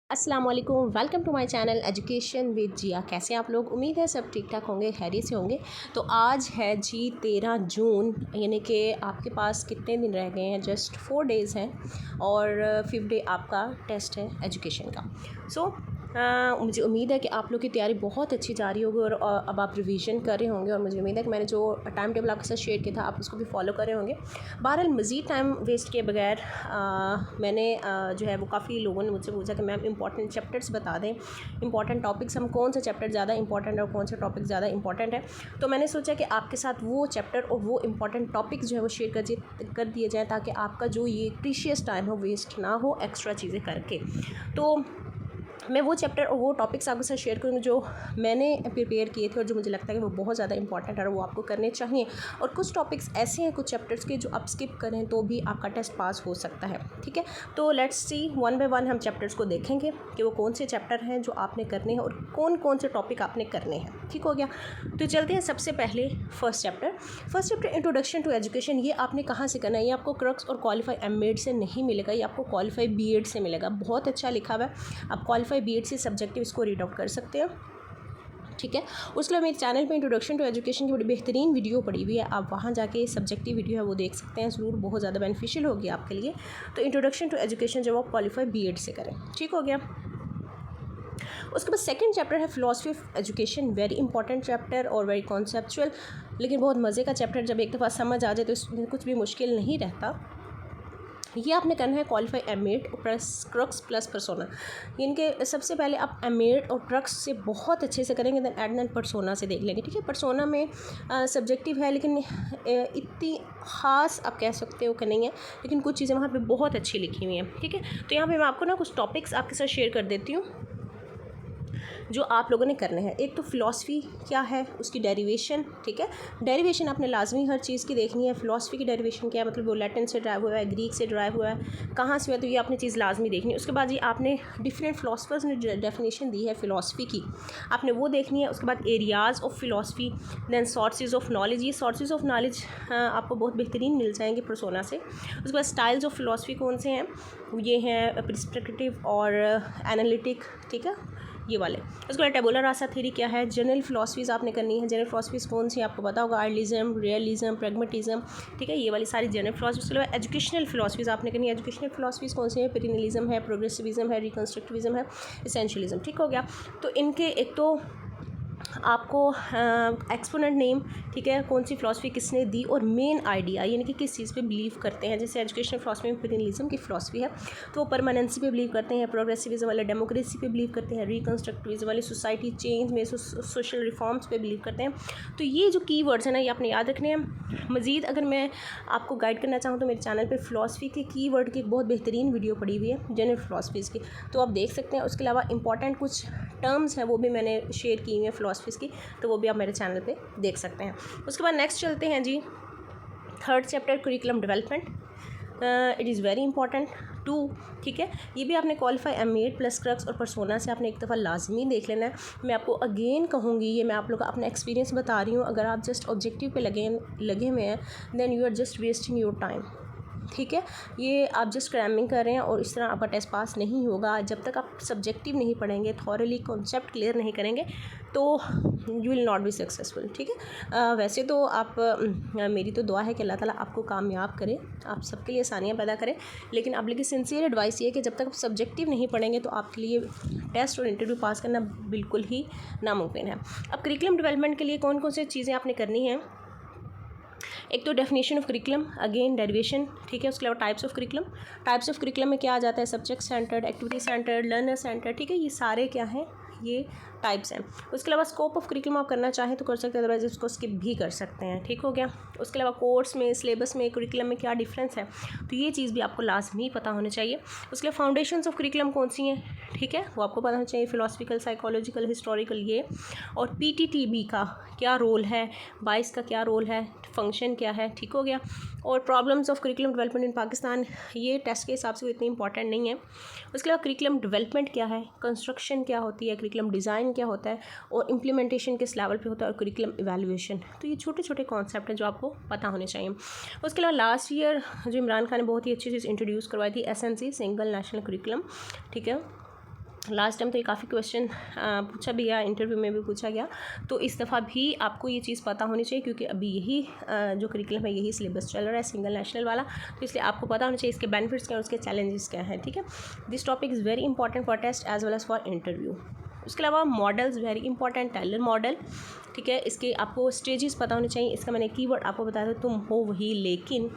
अस्सलाम वालेकुम, welcome to my channel education with Jiya. कैसे हैं आप लोग? उम्मीद है सब ठीक ठाक होंगे, खैरियत से होंगे। तो आज है जी 13 जून, यानी कि आपके पास कितने दिन रह गए हैं? जस्ट 4 डेज़ हैं और 5th डे आपका टेस्ट है एजुकेशन का। मुझे उम्मीद है कि आप लोग की तैयारी बहुत अच्छी जा रही होगी और अब आप रिवीजन कर रहे होंगे और मुझे उम्मीद है कि मैंने जो टाइम टेबल आपके साथ शेयर किया था आप उसको भी फॉलो कर रहे होंगे। बहरहाल मज़ीद टाइम वेस्ट किए बगैर मैंने जो है वो काफ़ी लोगों ने मुझसे पूछा कि मैम इंपॉर्टेंट चैप्टर्स बता दें, इंपॉर्टेंट टॉपिक्स, हम कौन सा चैप्टर ज़्यादा इंपॉर्टेंट और कौन सा टॉपिक ज़्यादा इंपॉर्टेंट है। तो मैंने सोचा कि आपके साथ वो चैप्टर और वो इंपॉर्टेंट टॉपिक जो है वो शेयर कर दिए जाएँ ताकि आपका जो ये प्रीशियस टाइम हो वेस्ट ना हो एक्स्ट्रा चीज़ें करके। तो मैं वो चैप्टर और वो टॉपिक्स आपके साथ शेयर करूँगी जो मैंने प्रिपेयर किए थे और जो मुझे लगता है कि वो बहुत ज़्यादा इंपॉर्टेंट है और वो आपको करने चाहिए। और कुछ टॉपिक्स ऐसे हैं कुछ चैप्टर्स के जो आप स्किप करें तो भी आपका टेस्ट पास हो सकता है। ठीक है, तो let's see one by one हम चैप्टर्स को देखेंगे कि वो कौन से चैप्टर हैं जो आपने करने हैं और कौन कौन से टॉपिक आपने करने हैं। ठीक हो गया, तो चलते हैं सबसे पहले first chapter introduction to education. ये आपने कहाँ से करना है? ये आपको क्रक्स और क्वालिफाई एमएड से नहीं मिलेगा, ये आपको क्वालिफाई बीएड से मिलेगा। बहुत अच्छा लिखा हुआ है, आप क्वालिफाई बीएड से सब्जेक्टिव इसको रीड आउट कर सकते हैं। ठीक है, उसके बाद मेरे चैनल पे इंट्रोडक्शन टू एजुकेशन की बड़ी बेहतरीन वीडियो पड़ी हुई है, आप वहाँ जाके सब्जेक्टिव वीडियो है वो देख सकते हैं, ज़रूर बहुत ज़्यादा बेनिफिशियल होगी आपके लिए। तो इंट्रोडक्शन टू एजुकेशन जब आप क्वालिफाई बीएड से करें। ठीक हो गया, उसके बाद सेकंड चैप्टर है philosophy of education. Very important chapter और वेरी कॉन्सेप्चुअल, लेकिन बहुत मज़े का चैप्टर। जब एक दफ़ा समझ आ जाए तो इसमें कुछ भी मुश्किल नहीं रहता। ये आपने करना है qualify MEd plus crux plus persona. इनके सबसे पहले आप एमएड और क्रक्स से बहुत अच्छे से करेंगे, देन एड एंड परसोना से देख लेंगे। ठीक है, परसोना में सब्जेक्टिव है लेकिन इतनी ख़ास आप कह सकते हो कि नहीं है, लेकिन कुछ चीज़ें वहाँ पे बहुत अच्छी लिखी हुई हैं। ठीक है, तो यहाँ पे मैं आपको ना कुछ टॉपिक्स आपके साथ शेयर कर देती हूँ जो आप लोगों ने करने हैं। एक तो फ़िलासफ़ी क्या है, उसकी डेरिवेशन। ठीक है, डेरिवेशन आपने लाजमी हर चीज़ की देखनी है। फ़िलासफ़ी की डेरिवेशन क्या है, मतलब वो लैटिन से ड्राइव हुआ है, ग्रीक से ड्राइव हुआ है, कहाँ से हुआ, तो ये आपने चीज़ लाजमी देखनी है। उसके बाद ये आपने डिफरेंट फ़िलासफ़र्स ने डेफिनेशन दी है फ़िलासफ़ी की, आपने वो देखनी है। उसके बाद areas of philosophy, then sources of knowledge. ये सोर्सेज ऑफ नॉलेज आपको बहुत बेहतरीन मिल जाएंगे परसोना से। उसके बाद स्टाइल्स ऑफ फ़िलासफ़ी कौन से हैं, ये हैं प्रिस्पेक्टिव और एनालिटिक। ठीक है, ये वाले। उसके बाद टेबुलर रासा थ्योरी क्या है, जनरल फिलासफीज़ आपने करनी है। जनरल फिलासफीज़ कौन सी आपको पता होगा, आइडियलिज्म, रियलिज्म, प्रैग्मेटिज्म। ठीक है, ये वाली सारी जनरल फिलासफी। उसके अलावा एजुकेशनल फिलासफीज़ आपने करनी है। एजुकेशनल फिलासफीज़ कौन सी है, पेरिनिज्म है, प्रोग्रेसिविज्म है, रिकन्स्ट्रक्टिविज्म है, एसेंशियलिज्म। ठीक हो गया, तो इनके एक तो आपको एक्सपोनेंट नेम, ठीक है, कौन सी फ़िलासफ़ी किसने दी, और मेन आइडिया यानी कि किस चीज़ पे बिलीव करते हैं। जैसे एजुकेशनल फ़िलासफ़ी में पेरिनिज्म की फ़िलासफ़ी है तो वो परमानेंसी पे बिलीव करते हैं, प्रोग्रेसिविज्म वाले डेमोक्रेसी पे बिलीव करते हैं, रिकन्स्ट्रक्टिविज्म वाले सोसाइटी चेंज में सोशल रिफॉर्म्स पे बिलीव करते हैं। तो ये जो की वर्ड्स हैं ना, ये आपने याद रखने हैं। मज़ीद अगर मैं आपको गाइड करना चाहूँ तो मेरे चैनल पर फ़िलासफ़ी के की वर्ड की एक बहुत बेहतरीन वीडियो पड़ी हुई है जनरल फ़िलासफ़ीज़ की, तो आप देख सकते हैं। उसके अलावा इंपॉर्टेंट कुछ टर्म्स हैं वो भी मैंने शेयर की हुई हैं फ़िलासफ़ीज़ की, तो वो भी आप मेरे चैनल पे देख सकते हैं। उसके बाद नेक्स्ट चलते हैं जी, third chapter curriculum development. It is very important too. ठीक है, ये भी आपने क्वालिफाई एमएड प्लस क्रक्स और परसोना से आपने एक दफ़ा लाजमी देख लेना है। मैं आपको अगेन कहूँगी, ये मैं आप लोग का अपना एक्सपीरियंस बता रही हूँ। अगर आप जस्ट ऑब्जेक्टिव पे लगे हुए हैं then you are just wasting your time. ठीक है, ये आप जस्ट क्रैमिंग कर रहे हैं और इस तरह आपका टेस्ट पास नहीं होगा। जब तक आप सब्जेक्टिव नहीं पढ़ेंगे, थॉरली कॉन्सेप्ट क्लियर नहीं करेंगे तो you will not be successful. ठीक है, वैसे तो आप मेरी तो दुआ है कि अल्लाह ताला आपको कामयाब करे, आप सबके लिए आसानियाँ पैदा करें, लेकिन आप लेकिन सिंसियर एडवाइस ये है कि जब तक आप सब्जेक्टिव नहीं पढ़ेंगे तो आपके लिए टेस्ट और इंटरव्यू पास करना बिल्कुल ही नामुमकिन है। अब करिकुलम डेवलपमेंट के लिए कौन कौन सी चीज़ें आपने करनी है, एक तो definition of curriculum, again derivation. ठीक है, उसके अलावा टाइप्स ऑफ करिकुलम में क्या आ जाता है, subject centred, activity centred, learner centred. ठीक है, ये सारे क्या हैं, ये टाइप्स हैं। उसके अलावा स्कोप ऑफ करिकुलम आप करना चाहें तो कर सकते हैं, अदरवाइज उसको स्किप भी कर सकते हैं। ठीक हो गया, उसके अलावा कोर्स में, सिलेबस में, करिकुलम में क्या डिफरेंस है, तो ये चीज़ भी आपको लाजमी पता होनी चाहिए। उसके अलावा फाउंडेशंस ऑफ करिकुलम कौन सी हैं, ठीक है, वो आपको पता होना चाहिए, फिलोसफिकल, साइकोलॉजिकल, हिस्टोरिकल ये। और पीटीटीबी का क्या रोल है, बाइस का क्या रोल है, फंक्शन क्या है। ठीक हो गया, और problems of curriculum development in Pakistan, ये टेस्ट के हिसाब से वो इतनी इंपॉर्टेंट नहीं है। उसके अलावा करिकुलम डेवलपमेंट क्या है, कंस्ट्रक्शन क्या होती है, करिकुलम डिज़ाइन क्या होता है, और इम्प्लीमेंटेशन किस लेवल पे होता है, और करिकुलम इवैल्यूएशन। तो ये छोटे छोटे कॉन्सेप्ट हैं जो आपको पता होने चाहिए। उसके अलावा लास्ट ईयर जो इमरान खान ने बहुत ही अच्छी चीज़ इंट्रोड्यूस करवाई थी, एसएनसी, सिंगल नेशनल करिकुलम। ठीक है, लास्ट टाइम तो ये काफ़ी क्वेश्चन पूछा भी गया, इंटरव्यू में भी पूछा गया, तो इस दफ़ा भी आपको ये चीज़ पता होनी चाहिए, क्योंकि अभी यही जो करिकुलम है यही सिलेबस चल रहा है सिंगल नेशनल वाला, तो इसलिए आपको पता होना चाहिए इसके बेनिफिट्स क्या हैं, उसके चैलेंजेस क्या हैं। ठीक है, this topic is very important for test as well as for interview. उसके अलावा models very important, Taylor model. ठीक है, इसके आपको स्टेजेस पता होने चाहिए। इसका मैंने कीवर्ड आपको बताया था, तुम हो वही लेकिन।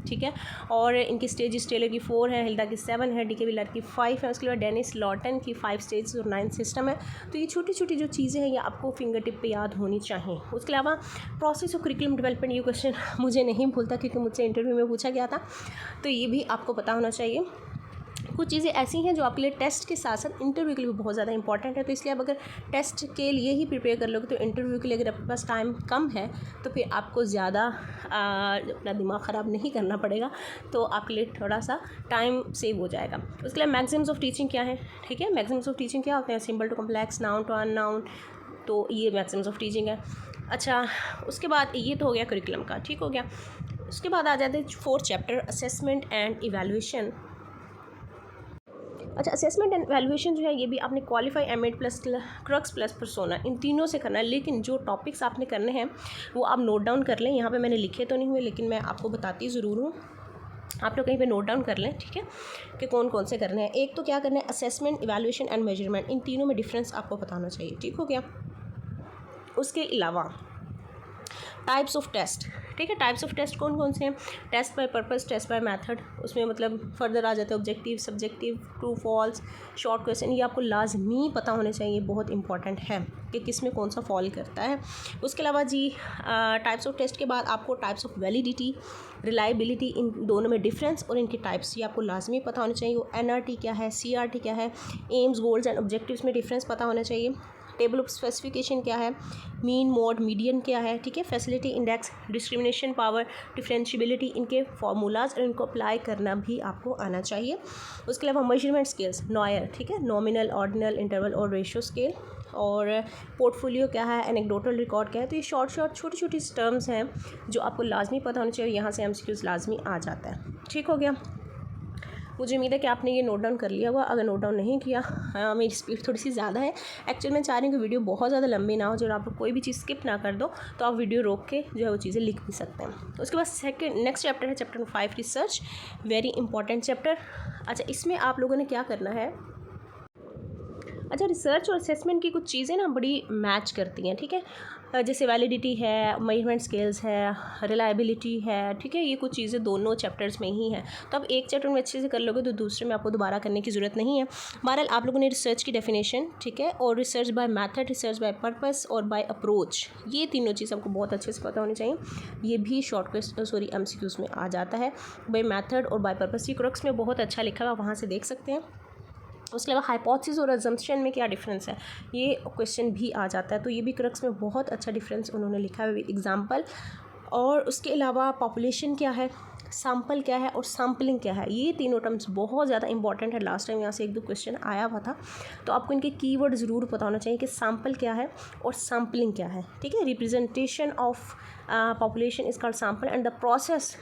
ठीक है, और इनकी स्टेजेस टेलर की 4 है, हिल्डा की 7 है, डीके विलर की 5 है, उसके बाद डेनिस लॉटन की 5 स्टेजेस और 9 सिस्टम है। तो ये छोटी छोटी जो चीज़ें हैं ये आपको फिंगर टिप पे याद होनी चाहिए। उसके अलावा प्रोसेस ऑफ करिकुलम डेवलपमेंट, ये क्वेश्चन मुझे नहीं भूलता क्योंकि मुझसे इंटरव्यू में पूछा गया था, तो ये भी आपको पता होना चाहिए। कुछ चीज़ें ऐसी हैं जो आपके लिए टेस्ट के साथ साथ इंटरव्यू के लिए भी बहुत ज़्यादा इंपॉर्टेंट है, तो इसलिए आप अगर टेस्ट के लिए ही प्रिपेयर कर लोगे तो इंटरव्यू के लिए अगर आपके पास टाइम कम है तो फिर आपको ज़्यादा अपना दिमाग ख़राब नहीं करना पड़ेगा, तो आपके लिए थोड़ा सा टाइम सेव हो जाएगा। उसके लिए मैक्सिम्स ऑफ टीचिंग क्या है? ठीक है, मैक्सिम्स ऑफ टीचिंग क्या होते हैं? Simple to complex, known to unknown, तो ये मैक्सिम्स ऑफ टीचिंग है। अच्छा, उसके बाद ये तो हो गया करिकुलम का, ठीक हो गया। उसके बाद आ जाते हैं 4th chapter, assessment and evaluation. अच्छा, असेसमेंट एंड वैल्यूएशन जो है ये भी आपने qualify, MEd plus crux plus Persona, इन तीनों से करना है, लेकिन जो टॉपिक्स आपने करने हैं वो आप नोट डाउन कर लें। यहाँ पे मैंने लिखे तो नहीं हुए लेकिन मैं आपको बताती ज़रूर हूँ, आप लोग कहीं पे नोट डाउन कर लें। ठीक है, कि कौन कौन से करने हैं। एक तो क्या करना है, असेसमेंट, इवैल्यूएशन एंड मेजरमेंट, इन तीनों में डिफरेंस आपको बताना चाहिए। ठीक हो गया। उसके अलावा टाइप्स ऑफ टेस्ट। ठीक है, टाइप्स ऑफ टेस्ट कौन कौन से हैं? Test by purpose, test by method, उसमें मतलब फर्दर आ जाता है objective, subjective, true false, short question. ये आपको लाजमी पता होने चाहिए, बहुत इंपॉर्टेंट है कि किस में कौन सा फॉल करता है। उसके अलावा जी टाइप्स ऑफ टेस्ट के बाद आपको टाइप्स ऑफ वैलिडिटी, रिलायबिलिटी, इन दोनों में डिफरेंस और इनके टाइप्स ये आपको लाजमी पता होने चाहिए। वो एनआरटी क्या है, सीआरटी क्या है, एम्स, गोल्स एंड ऑब्जेक्टिव्स में डिफरेंस पता होना चाहिए। टेबल ऑफ स्पेसिफिकेशन क्या है, मीन, मोड, मीडियन क्या है। ठीक है, facility index, discrimination power, differentiability, इनके फार्मूलाज और इनको अप्लाई करना भी आपको आना चाहिए। उसके अलावा मेजरमेंट स्केल्स, नॉयर, ठीक है, नॉमिनल, ऑर्डिनल, इंटरवल और रेशियो स्केल, और पोर्टफोलियो क्या है, एनेक्डोटल रिकॉर्ड क्या है। तो ये शॉर्ट छोटी छोटी टर्म्स हैं जो आपको लाजमी पता होनी चाहिए, यहाँ से एमसीक्यूज लाजमी आ जाता है। ठीक हो गया, मुझे उम्मीद है कि आपने ये नोट डाउन कर लिया होगा। अगर नोट डाउन नहीं किया, मेरी स्पीड थोड़ी सी ज़्यादा है एक्चुअली, मैं चाह रही हूँ कि वीडियो बहुत ज़्यादा लंबी ना हो, जो आप कोई भी चीज़ स्किप ना कर दो, तो आप वीडियो रोक के जो है वो चीज़ें लिख भी सकते हैं। उसके बाद नेक्स्ट चैप्टर है chapter 5, research, very important chapter. अच्छा, इसमें आप लोगों ने क्या करना है, अच्छा, रिसर्च और असेसमेंट की कुछ चीज़ें ना बड़ी मैच करती हैं। ठीक है, जैसे वैलिडिटी है, मेजरमेंट स्केल्स है, रिलायबिलिटी है। ठीक है, ये कुछ चीज़ें दोनों चैप्टर्स में ही हैं, तो अब एक चैप्टर में अच्छे से कर लोगे तो दूसरे में आपको दोबारा करने की ज़रूरत नहीं है। बहरहाल आप लोगों ने रिसर्च की डेफिनेशन, ठीक है, और research by method, research by purpose और बाय अप्रोच, ये तीनों चीज़ आपको बहुत अच्छे से पता होनी चाहिए। ये भी एमसीक्यूज में आ जाता है। बाय मेथड और बाय पर्पस, ये क्रक्स में बहुत अच्छा लिखा हुआ, वहाँ से देख सकते हैं। उसके अलावा हाइपोथेसिस और अजम्पशन में क्या डिफरेंस है, ये क्वेश्चन भी आ जाता है, तो ये भी क्रक्स में बहुत अच्छा डिफरेंस उन्होंने लिखा है विद एग्जांपल। और उसके अलावा पॉपुलेशन क्या है, सैम्पल क्या है और सैम्पलिंग क्या है, ये तीनों टर्म्स बहुत ज़्यादा इंपॉर्टेंट है। लास्ट टाइम यहाँ से 1-2 क्वेश्चन आया हुआ था, तो आपको इनके कीवर्ड ज़रूर पता होना चाहिए कि सैम्पल क्या है और सैम्पलिंग क्या है। ठीक है, representation of population is called sample and the process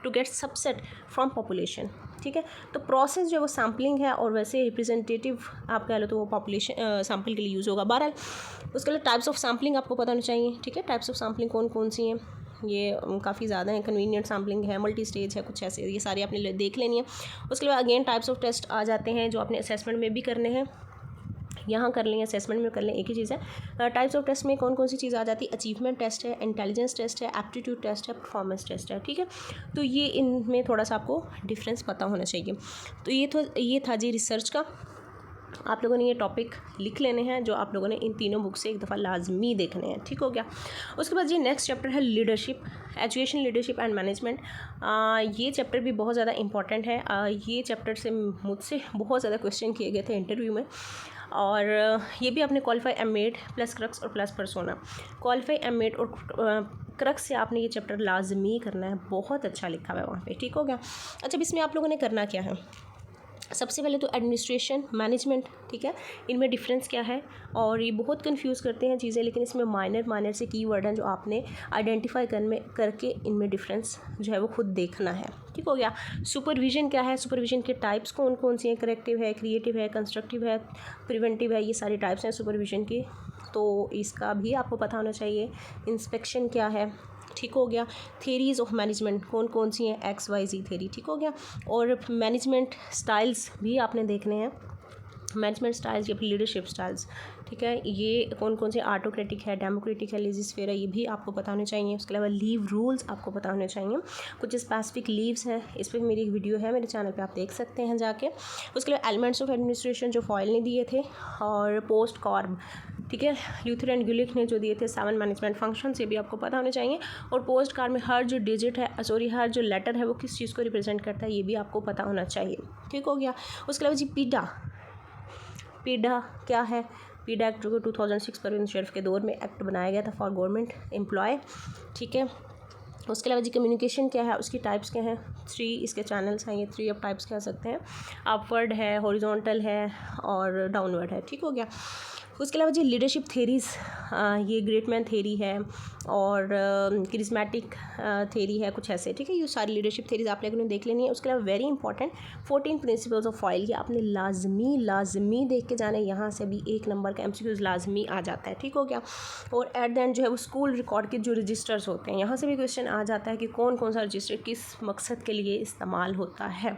to get subset from population. ठीक है, तो प्रोसेस जो है वो सैम्पलिंग है, और वैसे रिप्रेजेंटेटिव आप कह लो तो वो पॉपुलेशन सैम्पल के लिए यूज़ होगा। बहरहाल उसके लिए टाइप्स ऑफ सैम्पलिंग आपको पता होनी चाहिए। ठीक है, टाइप्स ऑफ सैम्पलिंग कौन कौन सी हैं, ये काफ़ी ज़्यादा है। कन्वीनियंट सैम्पलिंग है, मल्टी स्टेज है, कुछ ऐसे, ये सारी आपने देख लेनी है। उसके बाद अगेन टाइप्स ऑफ टेस्ट आ जाते हैं जो आपने असेसमेंट में भी करने हैं, यहाँ कर लें, असेसमेंट में कर लें, एक ही चीज़ है। टाइप्स ऑफ टेस्ट में कौन कौन सी चीज़ आ जाती है, अचीवमेंट टेस्ट है, इंटेलिजेंस टेस्ट है, एप्टीट्यूड टेस्ट है, परफॉर्मेंस टेस्ट है। ठीक है, तो ये इनमें थोड़ा सा आपको डिफरेंस पता होना चाहिए। तो ये था जी रिसर्च का। आप लोगों ने ये टॉपिक लिख लेने हैं जो आप लोगों ने इन तीनों बुक से एक दफ़ा लाजमी देखने हैं। ठीक हो गया। उसके बाद ये नेक्स्ट चैप्टर है leadership, education, leadership and management. ये चैप्टर भी बहुत ज़्यादा इंपॉर्टेंट है। ये चैप्टर से मुझसे बहुत ज़्यादा क्वेश्चन किए गए थे इंटरव्यू में, और ये भी आपने क्वालिफाई, एमएड प्लस क्रक्स और प्लस पर्सोना। क्वालिफाई, एमएड और क्रक्स से आपने ये चैप्टर लाजमी करना है, बहुत अच्छा लिखा हुआ है वहाँ पे। ठीक हो गया। अच्छा, अब इसमें आप लोगों ने करना क्या है, सबसे पहले तो एडमिनिस्ट्रेशन, मैनेजमेंट, ठीक है, इनमें डिफरेंस क्या है। और ये बहुत कंफ्यूज करते हैं चीज़ें, लेकिन इसमें माइनर से कीवर्ड हैं जो आपने आइडेंटिफाई करके इनमें डिफरेंस जो है वो खुद देखना है। ठीक हो गया। सुपरविजन क्या है, सुपरविजन के टाइप्स कौन कौन सी हैं, करेक्टिव है, क्रिएटिव है, कंस्ट्रक्टिव है, प्रिवेंटिव है, ये सारे टाइप्स हैं सुपरविजन की, तो इसका भी आपको पता होना चाहिए। इंस्पेक्शन क्या है, ठीक हो गया। थेरीज़ ऑफ मैनेजमेंट कौन कौन सी हैं, XYZ थेरी, ठीक हो गया। और मैनेजमेंट स्टाइल्स भी आपने देखने हैं, मैनेजमेंट स्टाइल्स या फिर लीडरशिप स्टाइल्स, ठीक है, ये कौन कौन से ऑटोक्रेटिक है, डेमोक्रेटिक है, लेजिस्फेयर है, ये भी आपको पता होने चाहिए। उसके अलावा लीव रूल्स आपको पता होने चाहिए। कुछ स्पेसिफिक लीव्स हैं, इस पर मेरी एक वीडियो है मेरे चैनल पे, आप देख सकते हैं जाके। उसके अलावा एलिमेंट्स ऑफ एडमिनिस्ट्रेशन जो फॉयल ने दिए थे, और पोस्ट कॉर्ब, ठीक है, ल्यूथर एंड गुलिक ने जो दिए थे 7 मैनेजमेंट फंक्शन, ये भी आपको पता होने चाहिए। और पोस्ट कार्ड में हर जो डिजिट है, हर जो लेटर है वो किस चीज़ को रिप्रेजेंट करता है, ये भी आपको पता होना चाहिए। ठीक हो गया। उसके अलावा जी पीडा क्या है, पीडा एक्ट जो 2006 परवीन शरीफ के दौर में एक्ट बनाया गया था फॉर गवर्नमेंट एम्प्लॉय, ठीक है। उसके अलावा जी कम्युनिकेशन क्या है, उसकी टाइप्स क्या हैं, 3 इसके चैनल्स हैं, ये 3 आप टाइप्स कह सकते हैं, अपवर्ड है, हॉरिजॉन्टल है और डाउनवर्ड है। ठीक हो गया। उसके अलावा जी लीडरशिप थेरीज़, ये ग्रेट मैन थेरी है और क्रिस्मेटिक थेरी है, कुछ ऐसे, ठीक है। ये सारी लीडरशिप थेरीज़ आप लोगों ने देख लेनी है। उसके अलावा very important 14 principles of foil, ये आपने लाजमी देख के जाना है, यहाँ से भी 1 नंबर का MCQs लाजमी आ जाता है। ठीक हो गया। और एट द एंड जो है वो स्कूल रिकॉर्ड के जो रजिस्टर्स होते हैं, यहाँ से भी क्वेश्चन आ जाता है कि कौन कौन सा रजिस्टर किस मकसद के लिए इस्तेमाल होता है।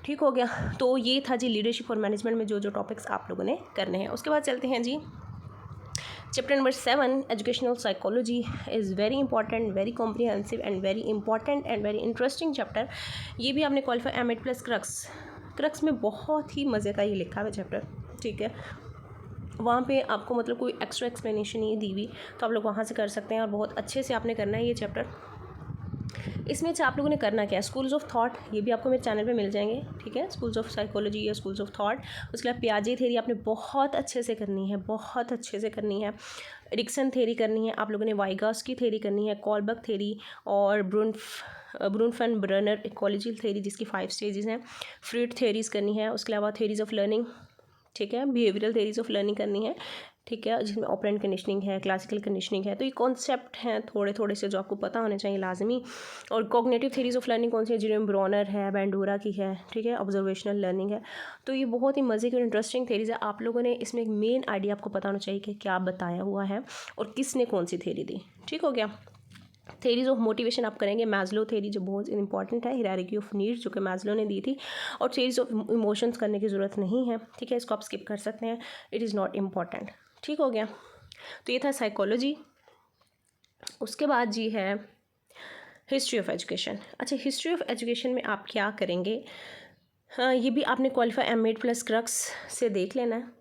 ठीक हो गया। तो ये था जी लीडरशिप और मैनेजमेंट में जो जो टॉपिक्स आप लोगों ने करने हैं। उसके बाद चलते हैं जी chapter number 7, educational psychology is very important, very comprehensive and very important and very interesting chapter. ये भी आपने क्वालिफाई M.Ed प्लस क्रक्स में बहुत ही मज़े का ये लिखा हुआ चैप्टर, ठीक है। वहाँ पे आपको मतलब कोई एक्स्ट्रा एक्सप्लेनेशन नहीं दी हुई, तो आप लोग वहाँ से कर सकते हैं और बहुत अच्छे से आपने करना है ये चैप्टर। इसमें से आप लोगों ने करना क्या है, स्कूल्स ऑफ थॉट, ये भी आपको मेरे चैनल पे मिल जाएंगे, ठीक है, स्कूल्स ऑफ साइकोलॉजी या स्कूल्स ऑफ थॉट। उसके बाद पियाजे थेरी आपने बहुत अच्छे से करनी है, बहुत अच्छे से करनी है। एरिक्सन थेरी करनी है आप लोगों ने, वाइगास की थेरी करनी है, कॉलबर्ग थेरी और ब्रूनफन-ब्रनर इकोलॉजी थेरी जिसकी 5 स्टेजेस हैं, फ्रूड थेरीज़ करनी है। उसके अलावा थेरीज़ ऑफ लर्निंग, ठीक है, बिहेवियरल थेरीज़ ऑफ लर्निंग करनी है, ठीक है, जिसमें ऑपरेंट कंडीशनिंग है, क्लासिकल कंडीशनिंग है। तो ये कॉन्सेप्ट हैं थोड़े थोड़े से जो आपको पता होने चाहिए लाजमी। और कॉग्निटिव थेरीज़ ऑफ लर्निंग कौन सी है, जेरेमी ब्रॉनर है, बैंडोरा की है, ठीक है, ऑब्जर्वेशनल लर्निंग है। तो ये बहुत ही मज़े की और इंटरेस्टिंग थेरीज़ है। आप लोगों ने इसमें एक मेन आइडिया आपको पता होना चाहिए कि क्या बताया हुआ है और किसने कौन सी थेरी दी। ठीक हो गया। थेरीज़ ऑफ मोटिवेशन आप करेंगे, मैज़लो थेरी जो बहुत इंपॉर्टेंट है, हायरार्की ऑफ नीड्स जो कि मैज़लो ने दी थी। और थेरीज़ ऑफ इमोशंस करने की ज़रूरत नहीं है, ठीक है, इसको आप स्किप कर सकते हैं, इट इज़ नॉट इम्पॉर्टेंट। ठीक हो गया। तो ये था साइकोलॉजी। उसके बाद जी है हिस्ट्री ऑफ एजुकेशन। अच्छा, हिस्ट्री ऑफ एजुकेशन में आप क्या करेंगे, हाँ, ये भी आपने क्वालिफाई M.Ed प्लस क्रक्स से देख लेना है।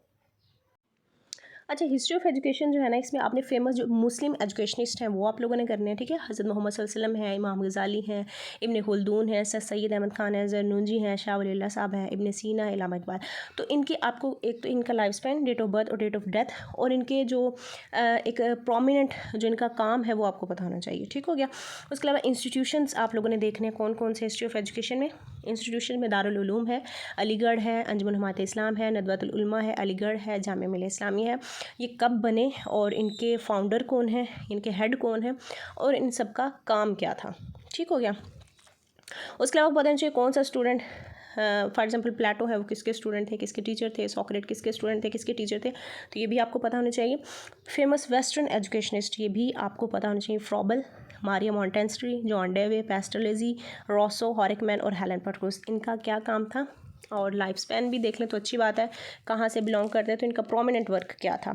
अच्छा, हिस्ट्री ऑफ एजुकेशन जो है ना, इसमें आपने फेमस जो मुस्लिम एजुकेशनिस्ट हैं वो आप लोगों ने करने हैं, ठीक है। हज़रत मोहम्मद सल्लल्लाहु अलैहि वसल्लम है, इमाम गज़ाली हैं, इब्न खुल्दून है, सर सैयद अहमद ख़ान है, ज़रनूजी हैं, शाह वली साहब हैं, इब्न सीना, इल्लामा इक़बाल। तो इनकी आपको एक तो इनका life span, date of birth और डेट ऑफ डेथ, और इनके जो एक प्रोमिनेंट जो इनका काम है वो आपको पता होना चाहिए। ठीक हो गया। उसके अलावा इंस्टीट्यूशंस आप लोगों ने देखने हैं कौन कौन से हिस्ट्री ऑफ एजुकेशन में। इंस्टीट्यूशन में दारुल उलूम है, अलीगढ़ है, अंजुमन हमात इस्लाम है, नदवतुल उलमा है, अलीगढ़ है, जामिया मिल्लिया इस्लामिया है। ये कब बने और इनके फाउंडर कौन है, इनके हेड कौन है और इन सब का काम क्या था। ठीक हो गया। उसके अलावा पता चाहिए कौन सा स्टूडेंट, फॉर एग्जांपल प्लेटो है, वो किसके स्टूडेंट थे, किसके टीचर थे, सोक्रेट किसके स्टूडेंट थे, किसके टीचर थे, तो ये भी आपको पता होना चाहिए। फेमस वेस्टर्न एजुकेशनिस्ट, ये भी आपको पता होना चाहिए, फ्रॉबल, मारिया मॉन्टेस्क्यू, जॉन डेवे, पेस्टलेजी, रॉसो, हॉरिकमैन और हेलन पेट्रोस, इनका क्या काम था। और लाइफ स्पैन भी देख लें तो अच्छी बात है, कहाँ से बिलोंग करते हैं, तो इनका प्रोमिनेंट वर्क क्या था।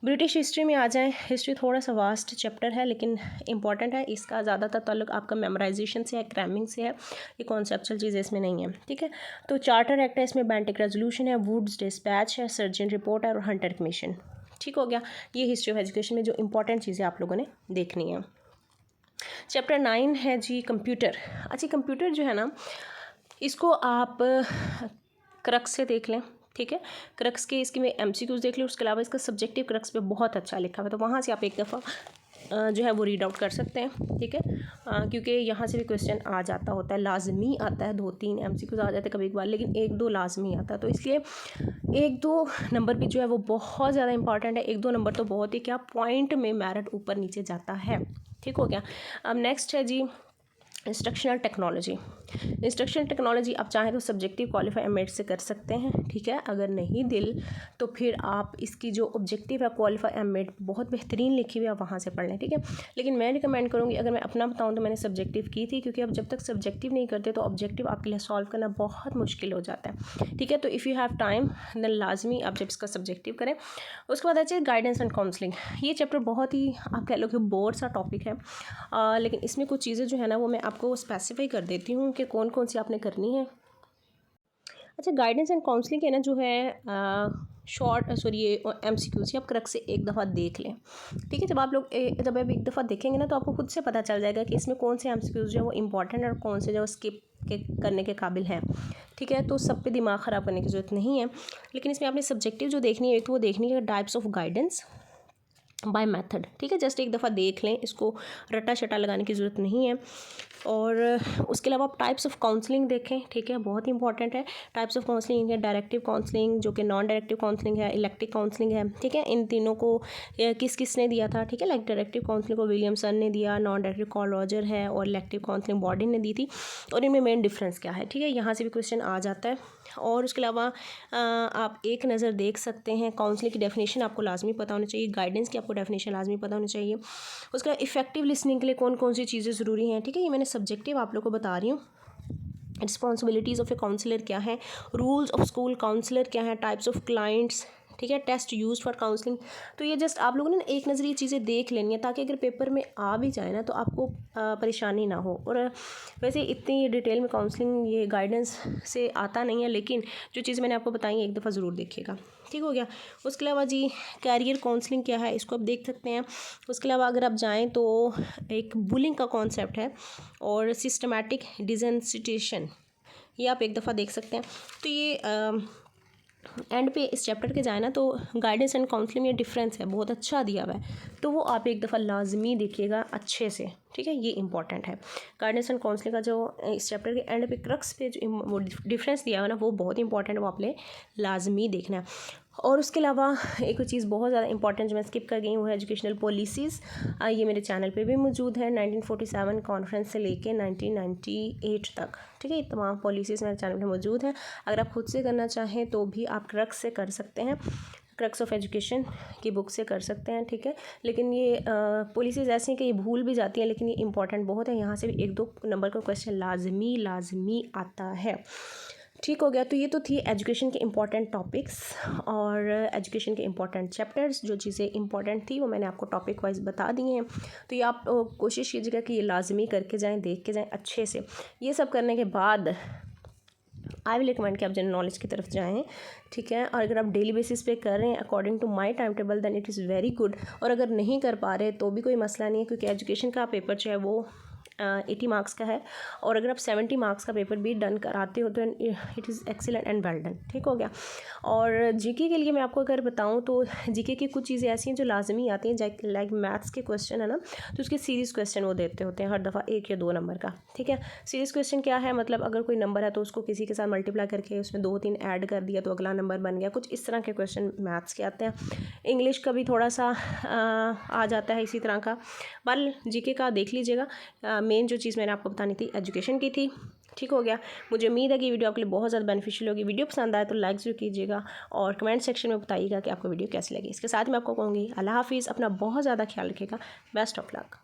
ब्रिटिश हिस्ट्री में आ जाएं, हिस्ट्री थोड़ा सा वास्ट चैप्टर है लेकिन इंपॉर्टेंट है, इसका ज़्यादातर ताल्लुक आपका मेमोराइजेशन से है, क्रैमिंग से है, ये कॉन्सेप्चुअल चीज़ें इसमें नहीं है। ठीक है। तो चार्टर एक्ट है, इसमें बेंटिक रेजोल्यूशन है, वुड्स डिस्पैच है, सर्जन रिपोर्ट है और हंटर कमीशन। ठीक हो गया। ये हिस्ट्री ऑफ एजुकेशन में जो इंपॉर्टेंट चीज़ें आप लोगों ने देखनी है। चैप्टर 9 है जी कंप्यूटर। अच्छा, कंप्यूटर जो है ना, इसको आप क्रक्स से देख लें, ठीक है, क्रक्स के इसके में MCQs देख लें। उसके अलावा इसका सब्जेक्टिव क्रक्स पे बहुत अच्छा लिखा हुआ है, तो वहाँ से आप एक दफ़ा जो है वो रीड आउट कर सकते हैं, ठीक है, क्योंकि यहाँ से भी क्वेश्चन आ जाता होता है, लाजमी आता है, 2-3 MCQs आ जाते हैं कभी कभार, लेकिन 1-2 लाजमी आता है। तो इसलिए 1-2 नंबर भी जो है वो बहुत ज़्यादा इंपॉर्टेंट है। 1-2 नंबर तो बहुत ही क्या पॉइंट में मेरिट ऊपर नीचे जाता है, ठीक हो गया। अब नेक्स्ट है जी इंस्ट्रक्शनल टेक्नोलॉजी। इंस्ट्रक्शनल टेक्नोलॉजी आप चाहें तो सब्जेक्टिव क्वालिफाई एमएड से कर सकते हैं, ठीक है। अगर नहीं दिल तो फिर आप इसकी जो ऑब्जेक्टिव है क्वालिफाई एमएड बहुत बेहतरीन लिखी हुई है, आप वहाँ से पढ़ लें, ठीक है। लेकिन मैं रिकमेंड करूँगी, अगर मैं अपना बताऊँ तो मैंने सब्जेक्टिव की थी, क्योंकि अब जब तक सब्जेक्टिव नहीं करते तो ऑब्जेक्टिव आपके लिए सॉल्व करना बहुत मुश्किल हो जाता है, ठीक है। तो if you have time then लाजमी आप जब इसका सब्जेक्टिव करें। उसके बाद अच्छे गाइडेंस एंड काउंसलिंग, ये चैप्टर बहुत ही आप कह लो कि बोर सा टॉपिक है, लेकिन इसमें कुछ चीज़ें जो है ना वो मैं आपको स्पेसिफाई कर देती हूँ कि कौन कौन सी आपने करनी है। अच्छा, गाइडेंस एंड काउंसलिंग के ना जो है ये MCQs आप क्रक्स से एक दफ़ा देख लें, ठीक है। जब आप एक दफ़ा देखेंगे ना तो आपको खुद से पता चल जाएगा कि इसमें कौन से MCQs जो है वो इंपॉर्टेंट और कौन से जो स्किप करने के काबिल हैं, ठीक है। तो सब पे दिमाग ख़राब करने की ज़रूरत नहीं है। लेकिन इसमें आपने सब्जेक्टिव जो देखनी है, एक तो वो देखनी है types of guidance by method, ठीक है। जस्ट एक दफ़ा देख लें, इसको रटा शटा लगाने की ज़रूरत नहीं है। और उसके अलावा आप टाइप्स ऑफ काउंसलिंग देखें, ठीक है, बहुत ही इंपॉर्टेंट है। टाइप्स ऑफ काउंसलिंग है डायरेक्टिव काउंसलिंग, जो कि नॉन डायरेक्टिव काउंसलिंग है, इलेक्टिव काउंसलिंग है, ठीक है। इन तीनों को किसने दिया था, ठीक है। लाइक डायरेक्टिव काउंसलिंग को विलियमसन ने दिया, नॉन डायरेक्टिव कॉल रॉजर है, और इलेक्टिव काउंसलिंग बॉर्डिन ने दी थी। और इनमें मेन डिफरेंस क्या है, ठीक है, यहाँ से भी क्वेश्चन आ जाता है। और उसके अलावा आप एक नज़र देख सकते हैं, काउंसलिंग की डेफिनेशन आपको लाजमी पता होनी चाहिए, गाइडेंस की आपको डेफिनेशन लाजमी पता होनी चाहिए। उसका इफेक्टिव लिसनिंग के लिए कौन कौन सी चीज़ें ज़रूरी हैं, ठीक है। ये मैंने सब्जेक्टिव आप लोग को बता रही हूँ। रिस्पॉन्सिबिलिटीज़ ऑफ ए काउंसलर क्या है, रूल्स ऑफ स्कूल काउंसलर क्या है, टाइप्स ऑफ क्लाइंट्स, ठीक है, टेस्ट यूज्ड फॉर काउंसलिंग। तो ये जस्ट आप लोगों ने एक नज़र ये चीज़ें देख लेनी है, ताकि अगर पेपर में आ भी जाए ना तो आपको परेशानी ना हो। और वैसे इतनी डिटेल में काउंसलिंग ये गाइडेंस से आता नहीं है, लेकिन जो चीज़ मैंने आपको बताई एक दफ़ा ज़रूर देखिएगा, ठीक हो गया। उसके अलावा जी कैरियर काउंसलिंग क्या है, इसको आप देख सकते हैं। उसके अलावा अगर आप जाएँ तो एक बुलिंग का कॉन्सेप्ट है, और सिस्टमैटिक डिसेंसिटेशन, ये आप एक दफ़ा देख सकते हैं। तो ये एंड पे इस चैप्टर के जाए ना तो गाइडेंस एंड काउंसलिंग में डिफरेंस है, बहुत अच्छा दिया हुआ है, तो वो आप एक दफ़ा लाजमी देखिएगा अच्छे से, ठीक है। ये इंपॉर्टेंट है। गाइडेंस एंड काउंसलिंग का जो इस चैप्टर के एंड पे क्रक्स पे जो वो डिफरेंस दिया हुआ है ना, वो बहुत इंपॉर्टेंट है, वो आपने लाजमी देखना है। और उसके अलावा एक चीज़ बहुत ज़्यादा इंपॉर्टेंट जो मैं स्किप कर गई, वो है एजुकेशनल पॉलिसीज़। ये मेरे चैनल पे भी मौजूद है, 1947 कॉन्फ्रेंस से लेके 1998 तक, ठीक है। ये तमाम पॉलिसीज़ मेरे चैनल पे मौजूद हैं। अगर आप खुद से करना चाहें तो भी आप क्रक्स से कर सकते हैं, क्रक्स ऑफ एजुकेशन की बुक से कर सकते हैं, ठीक है। लेकिन ये पॉलिसीज़ ऐसी हैं कि ये भूल भी जाती हैं, लेकिन ये इंपॉर्टेंट बहुत है। यहाँ से भी 1-2 नंबर का क्वेश्चन लाजमी आता है, ठीक हो गया। तो ये तो थी एजुकेशन के इम्पॉर्टेंट टॉपिक्स और एजुकेशन के इम्पॉर्टेंट चैप्टर्स। जो चीज़ें इंपॉर्टेंट थी वो मैंने आपको टॉपिक वाइज बता दी हैं। तो ये आप कोशिश कीजिएगा कि ये लाजमी करके जाएं, देख के जाएं अच्छे से। ये सब करने के बाद आई विल रिकमेंड कि आप जनरल नॉलेज की तरफ जाएं, ठीक है। और अगर आप डेली बेसिस पे कर रहे हैं according to my time table then it is very good. और अगर नहीं कर पा रहे तो भी कोई मसला नहीं है, क्योंकि एजुकेशन का पेपर जो है वो 80 मार्क्स का है, और अगर आप 70 मार्क्स का पेपर भी डन कराते हो तो it is excellent and well done, ठीक हो गया। और जीके के लिए मैं आपको अगर बताऊं तो जीके की कुछ चीज़ें ऐसी हैं जो लाजमी आती हैं, लाइक मैथ्स के क्वेश्चन है ना, तो उसके सीरीज़ क्वेश्चन वो देते होते हैं हर दफ़ा 1 या 2 नंबर का, ठीक है। सीरीज़ क्वेश्चन क्या है, मतलब अगर कोई नंबर है तो उसको किसी के साथ मल्टीप्लाई करके उसमें 2-3 ऐड कर दिया तो अगला नंबर बन गया, कुछ इस तरह के क्वेश्चन मैथ्स के आते हैं। इंग्लिश का भी थोड़ा सा आ जाता है इसी तरह का। बल जीके का देख लीजिएगा। मेन जो चीज़ मैंने आपको बतानी थी एजुकेशन की थी, ठीक हो गया। मुझे उम्मीद है कि वीडियो आपके लिए बहुत ज़्यादा बेनिफिशियल होगी। वीडियो पसंद आए तो लाइक ज़रूर कीजिएगा, और कमेंट सेक्शन में बताइएगा कि आपको वीडियो कैसी लगी। इसके साथ मैं आपको कहूँगी अल्लाह हाफिज़, अपना बहुत ज़्यादा ख्याल रखिएगा, बेस्ट ऑफ लक।